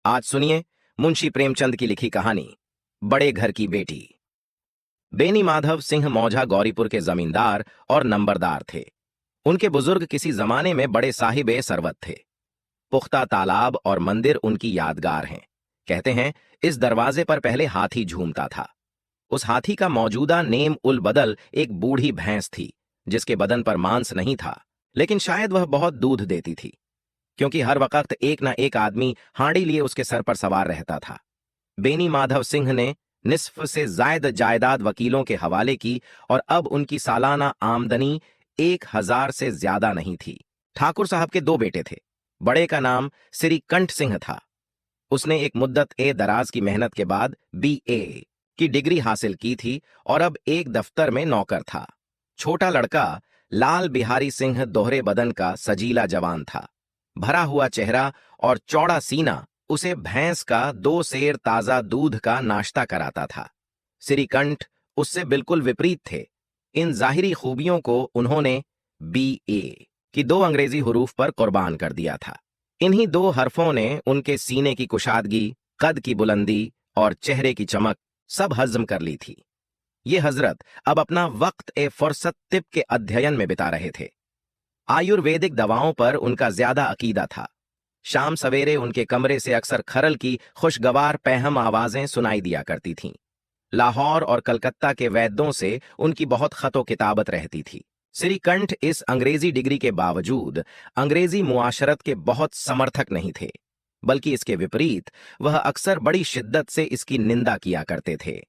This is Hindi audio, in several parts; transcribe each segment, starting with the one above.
आज सुनिए मुंशी प्रेमचंद की लिखी कहानी बड़े घर की बेटी। बेनी माधव सिंह मौझा गौरीपुर के जमींदार और नंबरदार थे। उनके बुजुर्ग किसी जमाने में बड़े साहिबे सरवत थे। पुख्ता तालाब और मंदिर उनकी यादगार हैं। कहते हैं इस दरवाजे पर पहले हाथी झूमता था। उस हाथी का मौजूदा नेम उल बदल एक बूढ़ी भैंस थी, जिसके बदन पर मांस नहीं था, लेकिन शायद वह बहुत दूध देती थी, क्योंकि हर वक्त एक ना एक आदमी हांडी लिए उसके सर पर सवार रहता था। बेनी माधव सिंह ने निस्फ से जायद जायदाद वकीलों के हवाले की और अब उनकी सालाना आमदनी 1,000 से ज्यादा नहीं थी। ठाकुर साहब के दो बेटे थे। बड़े का नाम श्री कंठ सिंह था। उसने एक मुद्दत ए दराज की मेहनत के बाद BA की डिग्री हासिल की थी और अब एक दफ्तर में नौकर था। छोटा लड़का लाल बिहारी सिंह दोहरे बदन का सजीला जवान था। भरा हुआ चेहरा और चौड़ा सीना उसे भैंस का 2 सेर ताजा दूध का नाश्ता कराता था। श्रीकंठ उससे बिल्कुल विपरीत थे। इन जाहिरी खूबियों को उन्होंने BA की 2 अंग्रेजी हरूफ पर कुर्बान कर दिया था। इन्हीं 2 हरफों ने उनके सीने की कुशादगी, कद की बुलंदी और चेहरे की चमक सब हजम कर ली थी। ये हजरत अब अपना वक्त फुर्सत तिब के अध्ययन में बिता रहे थे। आयुर्वेदिक दवाओं पर उनका ज्यादा अकीदा था। शाम सवेरे उनके कमरे से अक्सर खरल की खुशगवार पैहम आवाजें सुनाई दिया करती थीं। लाहौर और कलकत्ता के वैद्यों से उनकी बहुत खतो किताबत रहती थी। श्रीकंठ इस अंग्रेजी डिग्री के बावजूद अंग्रेजी मुआशरत के बहुत समर्थक नहीं थे, बल्कि इसके विपरीत वह अक्सर बड़ी शिद्दत से इसकी निंदा किया करते थे।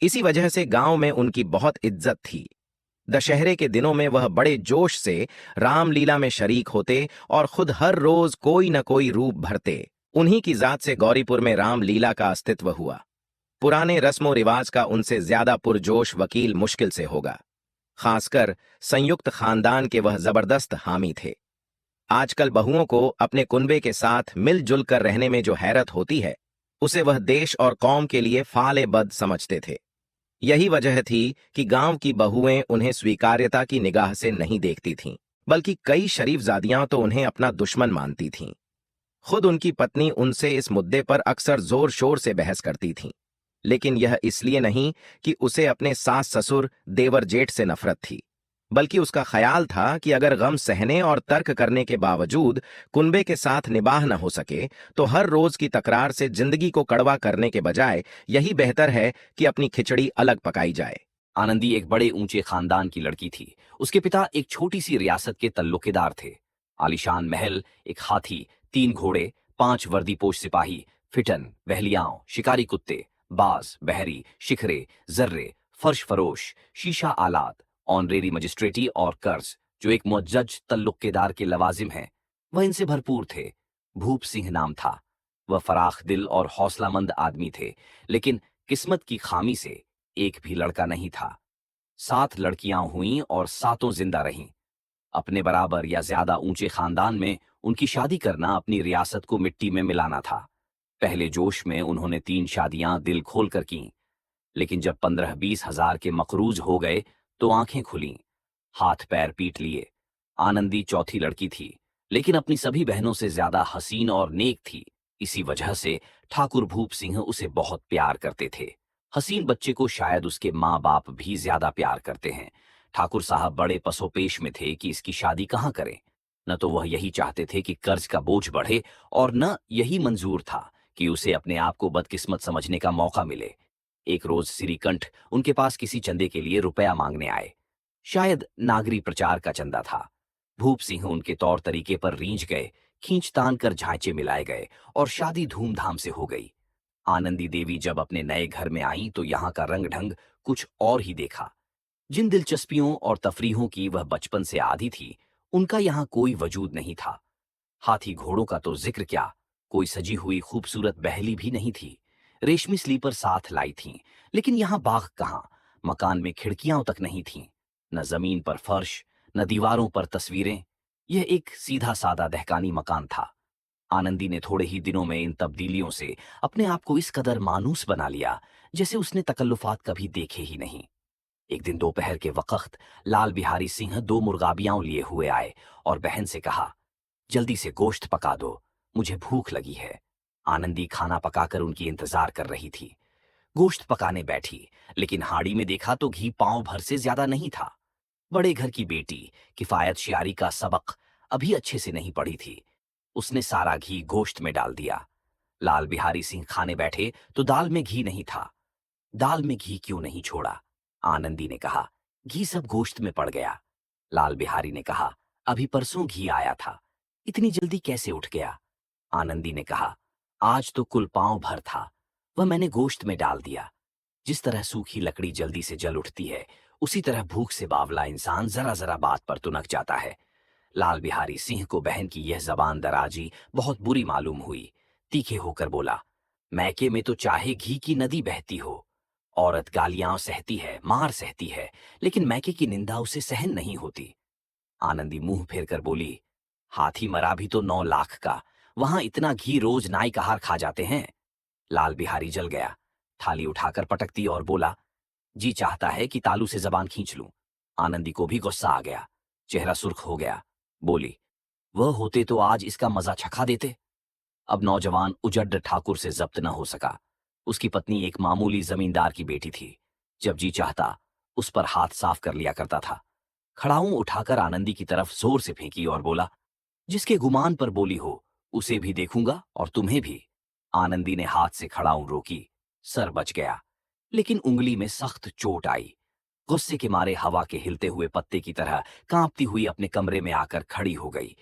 इसी वजह से गांव में उनकी बहुत इज्जत थी। दशहरे के दिनों में वह बड़े जोश से रामलीला में शरीक होते और खुद हर रोज कोई न कोई रूप भरते। उन्हीं की जात से गौरीपुर में रामलीला का अस्तित्व हुआ। पुराने रस्मो रिवाज का उनसे ज्यादा पुरजोश वकील मुश्किल से होगा। खासकर संयुक्त खानदान के वह जबरदस्त हामी थे। आजकल बहुओं को अपने कुनबे के साथ मिलजुल कर रहने में जो हैरत होती है, उसे वह देश और कौम के लिए फाले बद समझते थे। यही वजह थी कि गांव की बहुएं उन्हें स्वीकार्यता की निगाह से नहीं देखती थीं, बल्कि कई शरीफजादियां तो उन्हें अपना दुश्मन मानती थीं। खुद उनकी पत्नी उनसे इस मुद्दे पर अक्सर जोर शोर से बहस करती थीं, लेकिन यह इसलिए नहीं कि उसे अपने सास ससुर देवर जेठ से नफरत थी, बल्कि उसका ख्याल था कि अगर गम सहने और तर्क करने के बावजूद कुनबे के साथ निबाह न हो सके, तो हर रोज की तकरार से जिंदगी को कड़वा करने के बजाय यही बेहतर है कि अपनी खिचड़ी अलग पकाई जाए। आनंदी एक बड़े ऊंचे खानदान की लड़की थी। उसके पिता एक छोटी सी रियासत के तल्लुकेदार थे। आलीशान महल, एक हाथी, 3 घोड़े, 5 वर्दीपोश सिपाही, फिटन, बहलियाओं, शिकारी कुत्ते, बाज, बहरी, शिखरे, जर्रे, फर्श फरोश, शीशा आलात, ऑनरेरी मजिस्ट्रेटी और कर्ज, जो एक मुअज्जज तल्लुकेदार के लवाजिम हैं, वह इनसे भरपूर थे। भूप सिंह नाम था। वह फराख दिल और हौसलामंद आदमी थे, लेकिन किस्मत की खामी से एक भी लड़का नहीं था। 7 लड़कियां हुईं और 7 जिंदा रहीं। अपने बराबर या ज्यादा ऊंचे खानदान में उनकी शादी करना अपनी रियासत को मिट्टी में मिलाना था। पहले जोश में उन्होंने 3 शादियां दिल खोल कर कीं, लेकिन जब 15-20 हजार के मकरूज हो गए तो आंखें खुलीं, हाथ पैर पीट लिए। आनंदी चौथी लड़की थी, लेकिन अपनी सभी बहनों से ज्यादा हसीन और नेक थी। इसी वजह से ठाकुर भूप सिंह उसे बहुत प्यार करते थे। हसीन बच्चे को शायद उसके माँ बाप भी ज्यादा प्यार करते हैं। ठाकुर साहब बड़े पसोपेश में थे कि इसकी शादी कहाँ करें। न तो वह यही चाहते थे कि कर्ज का बोझ बढ़े, और न यही मंजूर था कि उसे अपने आप को बदकिस्मत समझने का मौका मिले। एक रोज श्रीकंठ उनके पास किसी चंदे के लिए रुपया मांगने आए। शायद नागरी प्रचार का चंदा था। भूप सिंह उनके तौर तरीके पर रींझ गए, खींच तान कर झांचे मिलाए गए और शादी धूमधाम से हो गई। आनंदी देवी जब अपने नए घर में आईं तो यहाँ का रंग ढंग कुछ और ही देखा। जिन दिलचस्पियों और तफरीहों की वह बचपन से आदी थी, उनका यहाँ कोई वजूद नहीं था। हाथी घोड़ों का तो जिक्र क्या, कोई सजी हुई खूबसूरत बहली भी नहीं थी। रेशमी स्लीपर साथ लाई थीं, लेकिन यहाँ बाग कहाँ, मकान में खिड़कियां तक नहीं थीं। न जमीन पर फर्श, न दीवारों पर तस्वीरें। यह एक सीधा सादा दहकानी मकान था। आनंदी ने थोड़े ही दिनों में इन तब्दीलियों से अपने आप को इस कदर मानूस बना लिया जैसे उसने तकल्लुफात कभी देखे ही नहीं। एक दिन दोपहर के वक्त लाल बिहारी सिंह 2 मुर्गाबियां लिए हुए आए और बहन से कहा, जल्दी से गोश्त पका दो, मुझे भूख लगी है। आनंदी खाना पकाकर उनकी इंतजार कर रही थी। गोश्त पकाने बैठी, लेकिन हांडी में देखा तो घी पांव भर से ज्यादा नहीं था। बड़े घर की बेटी किफायतशियारी का सबक अभी अच्छे से नहीं पढ़ी थी। उसने सारा घी गोश्त में डाल दिया। लाल बिहारी सिंह खाने बैठे तो दाल में घी नहीं था। दाल में घी क्यों नहीं छोड़ा? आनंदी ने कहा। घी सब गोश्त में पड़ गया। लाल बिहारी ने कहा, अभी परसों घी आया था, इतनी जल्दी कैसे उठ गया? आनंदी ने कहा, आज तो कुल पांव भर था, वह मैंने गोश्त में डाल दिया। जिस तरह सूखी लकड़ी जल्दी से जल उठती है, उसी तरह भूख से बावला इंसान जरा जरा बात पर तुनक जाता है। लाल बिहारी सिंह को बहन की यह जबान दराजी बहुत बुरी मालूम हुई। तीखे होकर बोला, मैके में तो चाहे घी की नदी बहती हो, औरत गालियां सहती है, मार सहती है, लेकिन मैके की निंदा उसे सहन नहीं होती। आनंदी मुंह फेर कर बोली, हाथी मरा भी तो 9 लाख का, वहां इतना घी रोज नाई का हार खा जाते हैं। लाल बिहारी जल गया, थाली उठाकर पटक दी और बोला, जी चाहता है कि तालू से जबान खींच लूं। आनंदी को भी गुस्सा आ गया, चेहरा सुर्ख हो गया। बोली, वह होते तो आज इसका मजा चखा देते। अब नौजवान उजड्ड ठाकुर से जब्त न हो सका। उसकी पत्नी एक मामूली जमींदार की बेटी थी। जब जी चाहता उस पर हाथ साफ कर लिया करता था। खड़ाऊं उठाकर आनंदी की तरफ जोर से फेंकी और बोला, जिसके गुमान पर बोली हो उसे भी देखूंगा और तुम्हें भी। आनंदी ने हाथ से खड़ाऊं रोकी, सर बच गया, लेकिन उंगली में सख्त चोट आई। गुस्से के मारे हवा के हिलते हुए पत्ते की तरह कांपती हुई अपने कमरे में आकर खड़ी हो गई।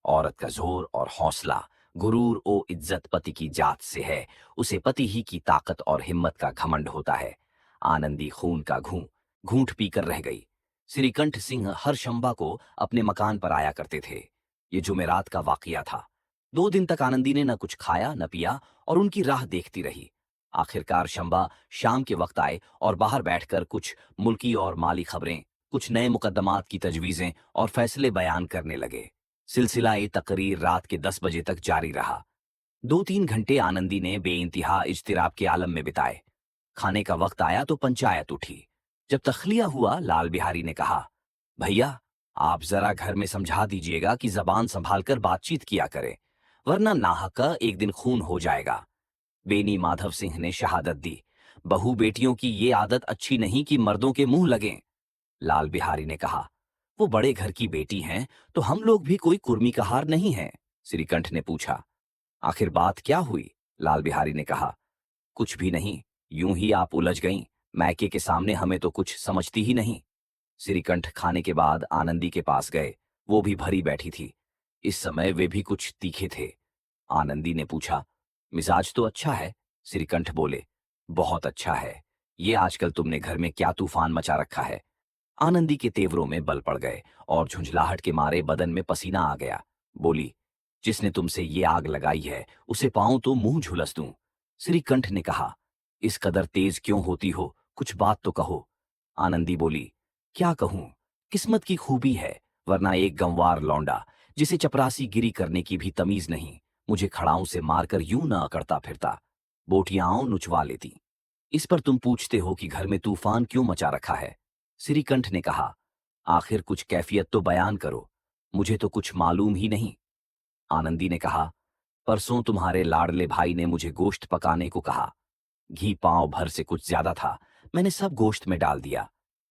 औरत का जोर और हौसला, गुरूर ओ इज्जत पति की जात से है, उसे पति ही की ताकत और हिम्मत का घमंड होता है। आनंदी खून का घूंट पीकर रह गई। श्रीकंठ सिंह हर शंबा को अपने मकान पर आया करते थे। ये जुमेरात का वाकया था। 2 दिन तक आनंदी ने न कुछ खाया न पिया और उनकी राह देखती रही। आखिरकार शंबा शाम के वक्त आए और बाहर बैठकर कुछ मुल्की और माली खबरें, कुछ नए मुकदमात की तजवीजें और फैसले बयान करने लगे। सिलसिला ए तकरीर रात के 10 बजे तक जारी रहा। 2-3 घंटे आनंदी ने बेइंतिहा इज्तिराब के आलम में बिताए। खाने का वक्त आया तो पंचायत उठी। जब तखलिया हुआ, लाल बिहारी ने कहा, भैया आप जरा घर में समझा दीजिएगा कि जबान संभालकर बातचीत किया करे, वरना नाहक एक दिन खून हो जाएगा। बेनी माधव सिंह ने शहादत दी, बहू बेटियों की ये आदत अच्छी नहीं कि मर्दों के मुंह लगें। लाल बिहारी ने कहा, वो बड़े घर की बेटी हैं तो हम लोग भी कोई कुर्मी का हार नहीं है। श्रीकंठ ने पूछा, आखिर बात क्या हुई? लाल बिहारी ने कहा, कुछ भी नहीं, यूं ही आप उलझ गईं। मैके के सामने हमें तो कुछ समझती ही नहीं। श्रीकंठ खाने के बाद आनंदी के पास गए। वो भी भरी बैठी थी। इस समय वे भी कुछ तीखे थे। आनंदी ने पूछा, मिजाज तो अच्छा है? श्रीकंठ बोले, बहुत अच्छा है। ये आजकल तुमने घर में क्या तूफान मचा रखा है? आनंदी के तेवरों में बल पड़ गए और झुंझलाहट के मारे बदन में पसीना आ गया। बोली, जिसने तुमसे ये आग लगाई है उसे पाऊं तो मुंह झुलस दूं। श्रीकंठ ने कहा, इस कदर तेज क्यों होती हो, कुछ बात तो कहो। आनंदी बोली, क्या कहूं, किस्मत की खूबी है, वरना एक गंवार लौंडा जिसे चपरासी गिरी करने की भी तमीज नहीं, मुझे खड़ाऊं से मारकर यूं न अकड़ता फिरता, बोटियां नुचवा लेती। इस पर तुम पूछते हो कि घर में तूफान क्यों मचा रखा है? श्रीकंठ ने कहा, आखिर कुछ कैफियत तो बयान करो, मुझे तो कुछ मालूम ही नहीं। आनंदी ने कहा, परसों तुम्हारे लाडले भाई ने मुझे गोश्त पकाने को कहा। घी पांव भर से कुछ ज्यादा था, मैंने सब गोश्त में डाल दिया।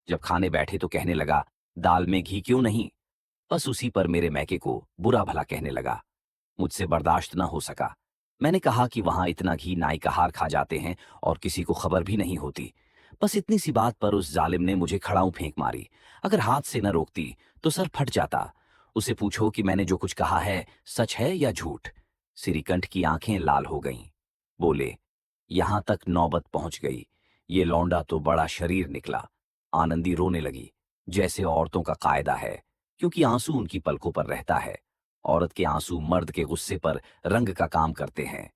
जब खाने बैठे तो कहने लगा, दाल में घी क्यों नहीं? बस उसी पर मेरे मैके को बुरा भला कहने लगा। मुझसे बर्दाश्त न हो सका। मैंने कहा कि वहां इतना घी नाई का हार खा जाते हैं और किसी को खबर भी नहीं होती। बस इतनी सी बात पर उस जालिम ने मुझे खड़ाऊं फेंक मारी। अगर हाथ से न रोकती तो सर फट जाता। उसे पूछो कि मैंने जो कुछ कहा है सच है या झूठ। श्रीकंठ की आंखें लाल हो गईं। बोले, यहां तक नौबत पहुंच गई। ये लौंडा तो बड़ा शरीर निकला। आनंदी रोने लगी, जैसे औरतों का कायदा है, क्योंकि आंसू उनकी पलकों पर रहता है। औरत के आंसू मर्द के गुस्से पर रंग का काम करते हैं।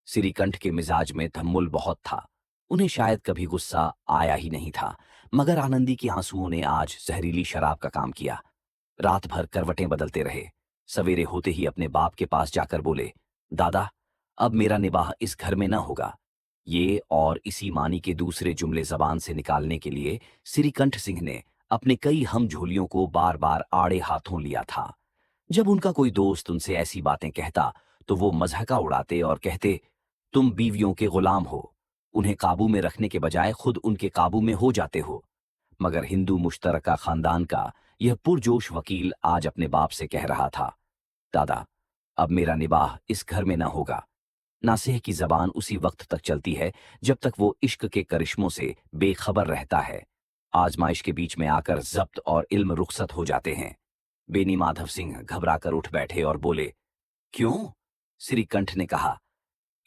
श्रीकंठ के मिजाज में धम्मुल बहुत था। उन्हें शायद कभी गुस्सा आया ही नहीं था, मगर आनंदी के आंसुओं ने आज जहरीली शराब का काम किया। रात भर करवटें बदलते रहे। सवेरे होते ही अपने बाप के पास जाकर बोले, दादा, अब मेरा निबाह इस घर में न होगा। ये और इसी मानी के दूसरे जुमले जबान से निकालने के लिए श्रीकंठ सिंह ने अपने कई हम झोलियों को बार बार आड़े हाथों लिया था। जब उनका कोई दोस्त उनसे ऐसी बातें कहता तो वो मजाका उड़ाते और कहते, तुम बीवियों के गुलाम हो, उन्हें काबू में रखने के बजाय खुद उनके काबू में हो जाते हो। मगर हिंदू मुश्तरका खानदान का यह पुरजोश वकील आज अपने बाप से कह रहा था, दादा, अब मेरा निबाह इस घर में न होगा। नासेह की जबान उसी वक्त तक चलती है जब तक वो इश्क के करिश्मों से बेखबर रहता है। आजमाइश के बीच में आकर जब्त और इल्म रुखसत हो जाते हैं। बेनी माधव सिंह घबराकर उठ बैठे और बोले, क्यों? श्रीकंठ ने कहा,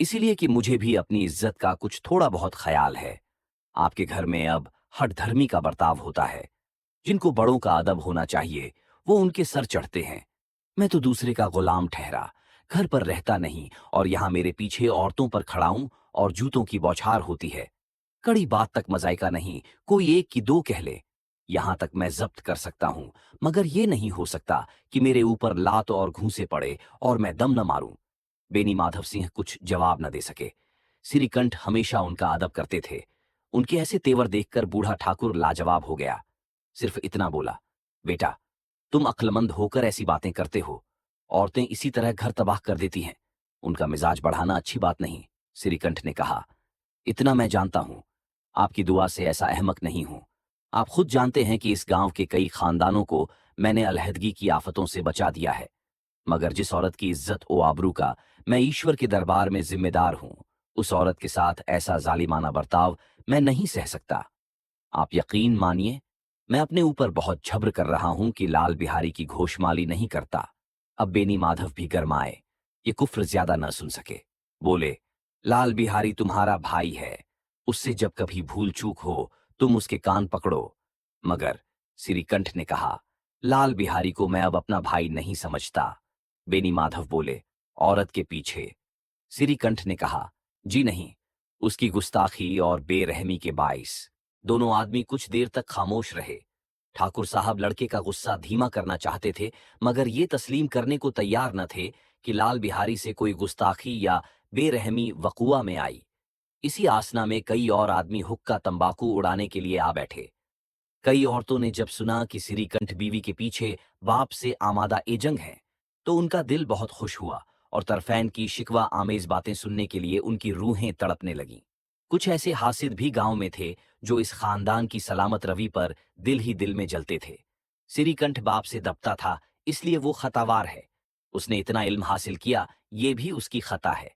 इसीलिए कि मुझे भी अपनी इज्जत का कुछ थोड़ा बहुत ख्याल है। आपके घर में अब हठधर्मी का बर्ताव होता है। जिनको बड़ों का अदब होना चाहिए वो उनके सर चढ़ते हैं। मैं तो दूसरे का गुलाम ठहरा, घर पर रहता नहीं, और यहां मेरे पीछे औरतों पर खड़ा हूं और जूतों की बौछार होती है। कड़ी बात तक मजाइका नहीं, कोई एक की दो कह ले। यहां तक मैं जब्त कर सकता हूं, मगर ये नहीं हो सकता कि मेरे ऊपर लात और घूंसे पड़े और मैं दम न मारूं। बेनी माधव सिंह कुछ जवाब न दे सके। श्रीकंठ हमेशा उनका अदब करते थे। उनके ऐसे तेवर देखकर बूढ़ा ठाकुर लाजवाब हो गया। सिर्फ इतना बोला, बेटा, तुम अक्लमंद होकर ऐसी बातें करते हो। औरतें इसी तरह घर तबाह कर देती हैं। उनका मिजाज बढ़ाना अच्छी बात नहीं। श्रीकंठ ने कहा, इतना मैं जानता हूं, आपकी दुआ से ऐसा अहमक नहीं हूं। आप खुद जानते हैं कि इस गांव के कई खानदानों को मैंने अलहदगी की आफतों से बचा दिया है। मगर जिस औरत की इज्जत ओ आबरू का मैं ईश्वर के दरबार में जिम्मेदार हूं, उस औरत के साथ ऐसा जालिमाना बर्ताव मैं नहीं सह सकता। आप यकीन मानिए, मैं अपने ऊपर बहुत झब्र कर रहा हूं कि लाल बिहारी की घोषमाली नहीं करता। अब बेनी माधव भी गरमाए, ये कुफ्र ज्यादा न सुन सके। बोले, लाल बिहारी तुम्हारा भाई है, उससे जब कभी भूल चूक हो तुम उसके कान पकड़ो। मगर श्रीकंठ ने कहा, लाल बिहारी को मैं अब अपना भाई नहीं समझता। बेनी माधव बोले, औरत के पीछे। श्रीकंठ ने कहा, जी नहीं, उसकी गुस्ताखी और बेरहमी के बाइस। दोनों आदमी कुछ देर तक खामोश रहे। ठाकुर साहब लड़के का गुस्सा धीमा करना चाहते थे, मगर ये तस्लीम करने को तैयार न थे कि लाल बिहारी से कोई गुस्ताखी या बेरहमी वकुआ में आई। इसी आसना में कई और आदमी हुक्का तंबाकू उड़ाने के लिए आ बैठे। कई औरतों ने जब सुना कि श्रीकंठ बीवी के पीछे बाप से आमादा एजंग है, तो उनका दिल बहुत खुश हुआ और तरफैन की शिकवा आमेज बातें सुनने के लिए उनकी रूहें तड़पने लगीं। कुछ ऐसे हासिद भी गांव में थे जो इस खानदान की सलामत रवि पर दिल ही दिल में जलते थे। श्रीकंठ बाप से दबता था, इसलिए वो खतावार है। उसने इतना इल्म हासिल किया, ये भी उसकी खता है।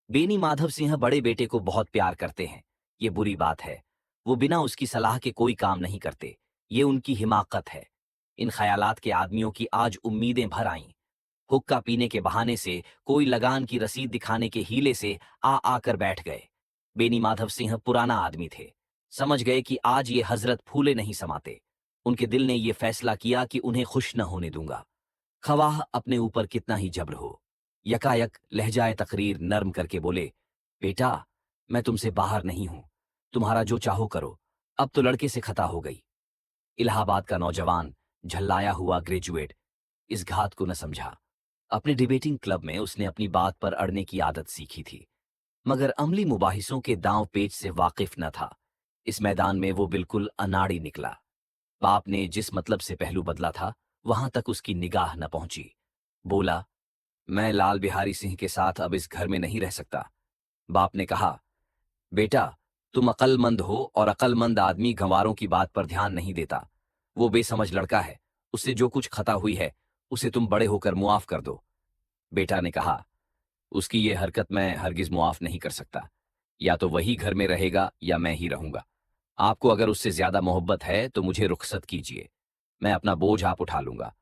बेनी माधव सिंह बड़े बेटे को बहुत प्यार करते हैं, ये बुरी बात है। वो बिना उसकी सलाह के कोई काम नहीं करते, ये उनकी हिमाकत है। इन ख्यालात के आदमियों की आज उम्मीदें भर आईं। हुक्का पीने के बहाने से, कोई लगान की रसीद दिखाने के हीले से आ आकर बैठ गए। बेनी माधव सिंह पुराना आदमी थे, समझ गए कि आज ये हजरत फूले नहीं समाते। उनके दिल ने यह फैसला किया कि उन्हें खुश न होने दूंगा, खवाह अपने ऊपर कितना ही जब्र हो। यकायक लहजाए तकरीर नर्म करके बोले, बेटा, मैं तुमसे बाहर नहीं हूं, तुम्हारा जो चाहो करो। अब तो लड़के से खता हो गई। इलाहाबाद का नौजवान, झल्लाया हुआ ग्रेजुएट, इस घात को न समझा। अपने डिबेटिंग क्लब में उसने अपनी बात पर अड़ने की आदत सीखी थी, मगर अमली मुबाहिसों के दांव पेच से वाकिफ न था। इस मैदान में वो बिल्कुल अनाड़ी निकला। बाप ने जिस मतलब से पहलू बदला था, वहां तक उसकी निगाह न पहुंची। बोला, मैं लाल बिहारी सिंह के साथ अब इस घर में नहीं रह सकता। बाप ने कहा, बेटा, तुम अक्लमंद हो और अक्लमंद आदमी गंवारों की बात पर ध्यान नहीं देता। वो बेसमझ लड़का है, उससे जो कुछ खता हुई है उसे तुम बड़े होकर मुआफ कर दो। बेटा ने कहा, उसकी ये हरकत मैं हरगिज मुआफ नहीं कर सकता। या तो वही घर में रहेगा या मैं ही रहूंगा। आपको अगर उससे ज्यादा मोहब्बत है तो मुझे रुखसत कीजिए, मैं अपना बोझ आप उठा लूंगा।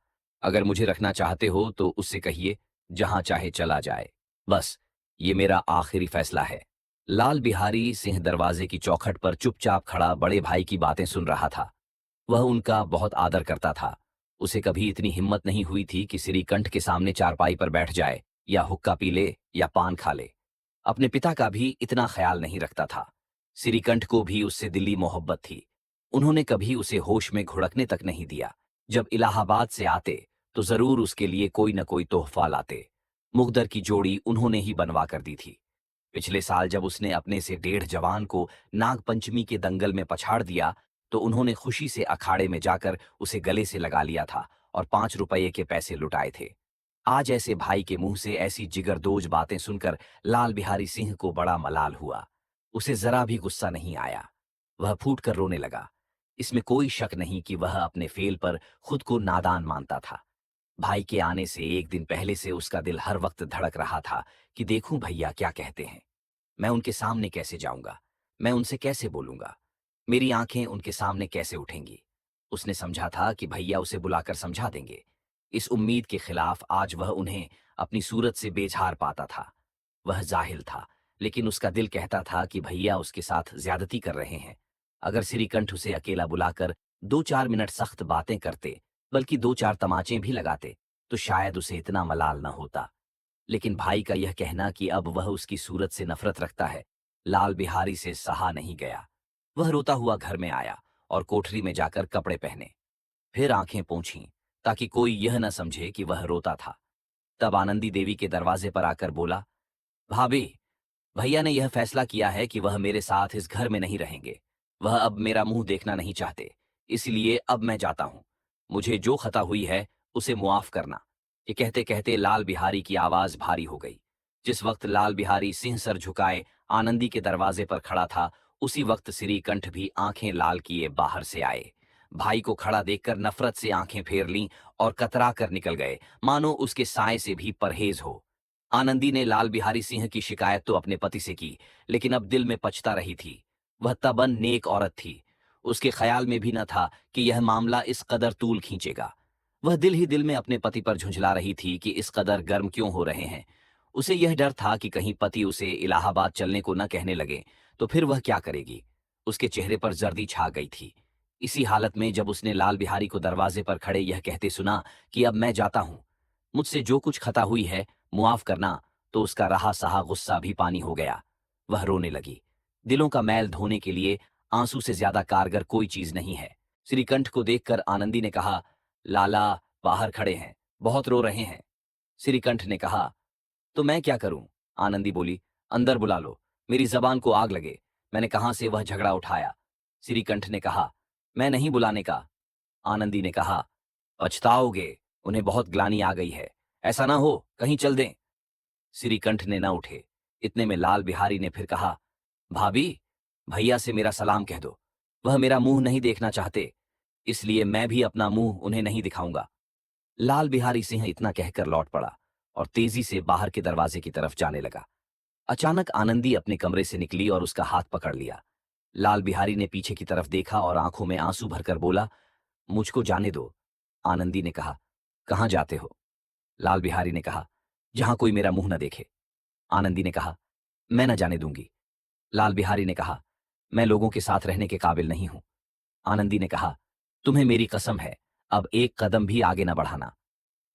अगर मुझे रखना चाहते हो तो उससे कहिए जहां चाहे चला जाए। बस ये मेरा आखिरी फैसला है। लाल बिहारी सिंह दरवाजे की चौखट पर चुपचाप खड़ा बड़े भाई की बातें सुन रहा था। वह उनका बहुत आदर करता था। उसे कभी इतनी हिम्मत नहीं हुई थी कि श्रीकंठ के सामने चारपाई पर बैठ जाए या हुक्का पी ले या पान खा ले। अपने पिता का भी इतना ख्याल नहीं रखता था। श्रीकंठ को भी उससे दिली मोहब्बत थी। उन्होंने कभी उसे होश में घुड़कने तक नहीं दिया। जब इलाहाबाद से आते तो जरूर उसके लिए कोई न कोई तोहफा लाते। मुगदर की जोड़ी उन्होंने ही बनवा कर दी थी। पिछले साल जब उसने अपने से 1.5 जवान को नाग पंचमी के दंगल में पछाड़ दिया, तो उन्होंने खुशी से अखाड़े में जाकर उसे गले से लगा लिया था और 5 रुपये के पैसे लुटाए थे। आज ऐसे भाई के मुंह से ऐसी जिगरदोज बातें सुनकर लाल बिहारी सिंह को बड़ा मलाल हुआ। उसे जरा भी गुस्सा नहीं आया। वह फूट कर रोने लगा। इसमें कोई शक नहीं कि वह अपने फेल पर खुद को नादान मानता था। भाई के आने से एक दिन पहले से उसका दिल हर वक्त धड़क रहा था कि देखूं भैया क्या कहते हैं। मैं उनके सामने कैसे जाऊंगा, मैं उनसे कैसे बोलूंगा, मेरी आंखें उनके सामने कैसे उठेंगी। उसने समझा था कि भैया उसे बुलाकर समझा देंगे। इस उम्मीद के खिलाफ आज वह उन्हें अपनी सूरत से बेझार पाता था। वह जाहिल था, लेकिन उसका दिल कहता था कि भैया उसके साथ ज्यादती कर रहे हैं। अगर श्रीकंठ उसे अकेला बुलाकर 2-4 मिनट सख्त बातें करते, बल्कि 2-4 तमाचे भी लगाते, तो शायद उसे इतना मलाल न होता। लेकिन भाई का यह कहना कि अब वह उसकी सूरत से नफरत रखता है, लाल बिहारी से सहा नहीं गया। वह रोता हुआ घर में आया और कोठरी में जाकर कपड़े पहने, फिर आंखें पोंछीं ताकि कोई यह न समझे कि वह रोता था। तब आनंदी देवी के दरवाजे पर आकर बोला, भाभी, भैया ने यह फैसला किया है कि वह मेरे साथ इस घर में नहीं रहेंगे। वह अब मेरा मुंह देखना नहीं चाहते, इसलिए अब मैं जाता हूं। मुझे जो खता हुई है उसे मुआफ करना। ये कहते कहते लाल बिहारी की आवाज भारी हो गई। जिस वक्त लाल बिहारी सिंह सर झुकाए आनंदी के दरवाजे पर खड़ा था, उसी वक्त श्रीकंठ भी आंखें लाल किए बाहर से आए। भाई को खड़ा देखकर नफरत से आंखें फेर लीं और कतरा कर निकल गए, मानो उसके साए से भी परहेज हो। आनंदी ने लाल बिहारी सिंह की शिकायत तो अपने पति से की, लेकिन अब दिल में पछता रही थी। वह तबन नेक औरत थी। उसके ख्याल में भी न था कि यह मामला इस कदर तूल खींचेगा। वह दिल ही दिल में अपने पति पर झुंझला रही थी कि इस कदर गर्म क्यों हो रहे हैं। उसे यह डर था कि कहीं पति उसे इलाहाबाद चलने को न कहने लगे तो फिर वह क्या करेगी। उसके चेहरे पर जर्दी छा गई थी। इसी हालत में जब उसने लाल बिहारी को दरवाजे पर खड़े यह कहते सुना कि अब मैं जाता हूं, मुझसे जो कुछ खता हुई है मुआफ करना, तो उसका रहा सहा गुस्सा भी पानी हो गया। वह रोने लगी। दिलों का मैल धोने के लिए आंसू से ज्यादा कारगर कोई चीज नहीं है। श्रीकंठ को देखकर आनंदी ने कहा, लाला बाहर खड़े हैं, बहुत रो रहे हैं। श्रीकंठ ने कहा, तो मैं क्या करूं? आनंदी बोली, अंदर बुला लो, मेरी जबान को आग लगे, मैंने कहां से वह झगड़ा उठाया। श्रीकंठ ने कहा, मैं नहीं बुलाने का। आनंदी ने कहा, पछताओगे, उन्हें बहुत ग्लानि आ गई है, ऐसा ना हो कहीं चल दें। श्रीकंठ ने न उठे। इतने में लाल बिहारी ने फिर कहा, भाभी, भैया से मेरा सलाम कह दो, वह मेरा मुंह नहीं देखना चाहते, इसलिए मैं भी अपना मुंह उन्हें नहीं दिखाऊंगा। लाल बिहारी सिंह इतना कहकर लौट पड़ा और तेजी से बाहर के दरवाजे की तरफ जाने लगा। अचानक आनंदी अपने कमरे से निकली और उसका हाथ पकड़ लिया। लाल बिहारी ने पीछे की तरफ देखा और आंखों में आंसू भरकर बोला, मुझको जाने दो। आनंदी ने कहा, कहां जाते हो? लाल बिहारी ने कहा, जहां कोई मेरा मुंह न देखे। आनंदी ने कहा, मैं न जाने दूंगी। लाल बिहारी ने कहा, मैं लोगों के साथ रहने के काबिल नहीं हूं। आनंदी ने कहा, तुम्हें मेरी कसम है, अब एक कदम भी आगे न बढ़ाना।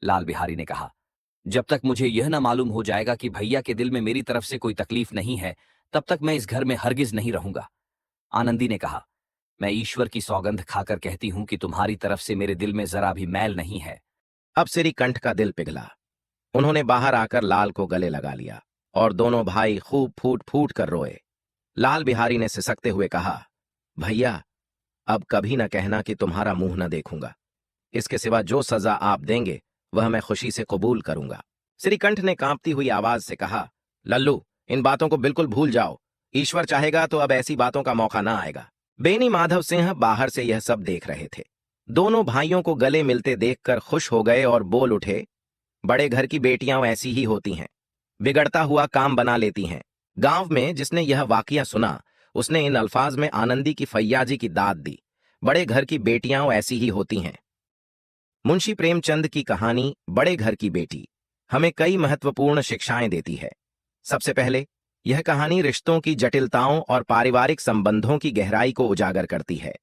लाल बिहारी ने कहा, जब तक मुझे यह न मालूम हो जाएगा कि भैया के दिल में मेरी तरफ से कोई तकलीफ नहीं है, तब तक मैं इस घर में हरगिज नहीं रहूंगा। आनंदी ने कहा, मैं ईश्वर की सौगंध खाकर कहती हूं कि तुम्हारी तरफ से मेरे दिल में जरा भी मैल नहीं है। अब श्रीकंठ का दिल पिघला। उन्होंने बाहर आकर लाल को गले लगा लिया और दोनों भाई खूब फूट फूट कर रोए। लाल बिहारी ने सिसकते हुए कहा, भैया, अब कभी न कहना कि तुम्हारा मुंह न देखूंगा। इसके सिवा जो सजा आप देंगे वह मैं खुशी से कबूल करूंगा। श्रीकंठ ने कांपती हुई आवाज से कहा, लल्लू, इन बातों को बिल्कुल भूल जाओ। ईश्वर चाहेगा तो अब ऐसी बातों का मौका ना आएगा। बेनी माधव सिंह बाहर से यह सब देख रहे थे। दोनों भाइयों को गले मिलते देखकर खुश हो गए और बोल उठे, बड़े घर की बेटियां ऐसी ही होती हैं, बिगड़ता हुआ काम बना लेती हैं। गांव में जिसने यह वाकया सुना, उसने इन अल्फाज में आनंदी की फैयाजी की दाद दी, बड़े घर की बेटियां ऐसी ही होती हैं। मुंशी प्रेमचंद की कहानी बड़े घर की बेटी हमें कई महत्वपूर्ण शिक्षाएं देती है। सबसे पहले, यह कहानी रिश्तों की जटिलताओं और पारिवारिक संबंधों की गहराई को उजागर करती है।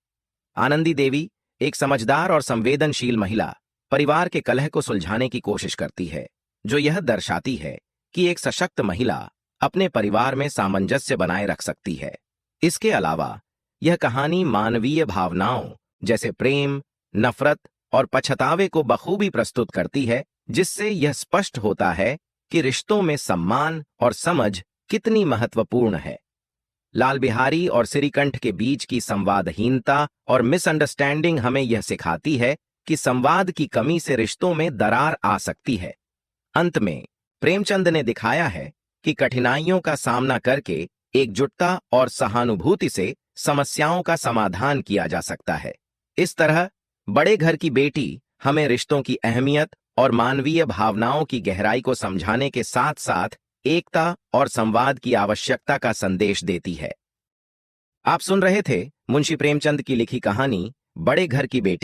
आनंदी देवी, एक समझदार और संवेदनशील महिला, परिवार के कलह को सुलझाने की कोशिश करती है, जो यह दर्शाती है कि एक सशक्त महिला अपने परिवार में सामंजस्य बनाए रख सकती है। इसके अलावा यह कहानी मानवीय भावनाओं जैसे प्रेम, नफरत और पछतावे को बखूबी प्रस्तुत करती है, जिससे यह स्पष्ट होता है कि रिश्तों में सम्मान और समझ कितनी महत्वपूर्ण है। लाल बिहारी और श्रीकंठ के बीच की संवादहीनता और मिसअंडरस्टैंडिंग हमें यह सिखाती है कि संवाद की कमी से रिश्तों में दरार आ सकती है। अंत में प्रेमचंद ने दिखाया है कि कठिनाइयों का सामना करके एकजुटता और सहानुभूति से समस्याओं का समाधान किया जा सकता है। इस तरह बड़े घर की बेटी हमें रिश्तों की अहमियत और मानवीय भावनाओं की गहराई को समझाने के साथ साथ एकता और संवाद की आवश्यकता का संदेश देती है। आप सुन रहे थे मुंशी प्रेमचंद की लिखी कहानी बड़े घर की बेटी।